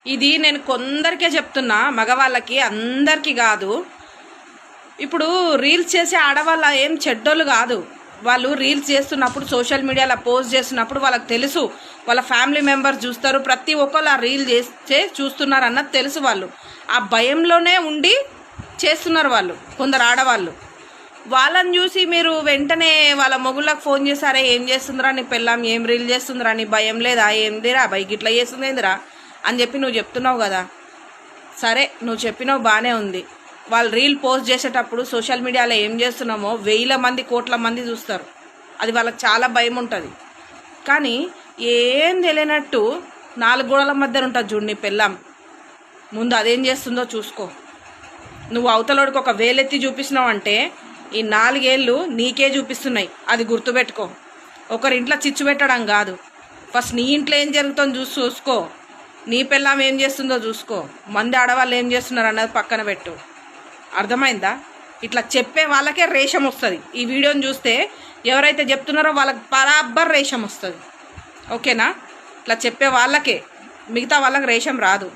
ఇది నేను కొందరికే చెప్తున్నా, మగవాళ్ళకి అందరికీ కాదు. ఇప్పుడు రీల్స్ చేసే ఆడవాళ్ళ ఏం చెడ్డోళ్ళు కాదు. వాళ్ళు రీల్స్ చేస్తున్నప్పుడు సోషల్ మీడియాలో పోస్ట్ చేస్తున్నప్పుడు వాళ్ళకి తెలుసు, వాళ్ళ ఫ్యామిలీ మెంబర్స్ చూస్తారు, ప్రతి ఒక్కళ్ళు ఆ రీల్ చేస్తే చూస్తున్నారు అన్నది తెలుసు. వాళ్ళు ఆ భయంలోనే ఉండి చేస్తున్నారు వాళ్ళు, కొందరు ఆడవాళ్ళు. వాళ్ళని చూసి మీరు వెంటనే వాళ్ళ మొగుళ్ళకి ఫోన్ చేశారే, ఏం చేస్తుందిరా నీ పెళ్ళాం, ఏం రీల్ చేస్తుందిరా, నీ భయం లేదా, ఏందిరా బైక్ ఇట్లా చేస్తుంది ఏందిరా అని చెప్పి నువ్వు చెప్తున్నావు కదా. సరే, నువ్వు చెప్పినావు బాగానే ఉంది. వాళ్ళు రీల్ పోస్ట్ చేసేటప్పుడు సోషల్ మీడియాలో ఏం చేస్తున్నామో 1000 మంది 1,00,00,000 మంది చూస్తారు. అది వాళ్ళకి చాలా భయం ఉంటుంది. కానీ ఏం తెలియనట్టు 4 గోడల మధ్యన ఉంటుంది చూడు నీ పెళ్ళాం, ముందు అదేం చేస్తుందో చూసుకో. నువ్వు అవతలోడికి ఒక వేలెత్తి చూపిస్తున్నావు అంటే ఈ 4 ఏళ్ళు నీకే చూపిస్తున్నాయి, అది గుర్తుపెట్టుకో. ఒకరింట్లో చిచ్చు పెట్టడం కాదు, ఫస్ట్ నీ ఇంట్లో ఏం జరుగుతుందో చూసుకో. నీ పెళ్ళాం ఏం చేస్తుందో చూసుకో, మంది ఆడవాళ్ళు ఏం చేస్తున్నారు అన్నది పక్కన పెట్టు. అర్థమైందా? ఇట్లా చెప్పే వాళ్ళకే రేషం వస్తుంది. ఈ వీడియోని చూస్తే ఎవరైతే చెప్తున్నారో వాళ్ళకి బరాబర్ రేషం వస్తుంది. ఓకేనా? ఇట్లా చెప్పే వాళ్ళకే, మిగతా వాళ్ళకి రేషం రాదు.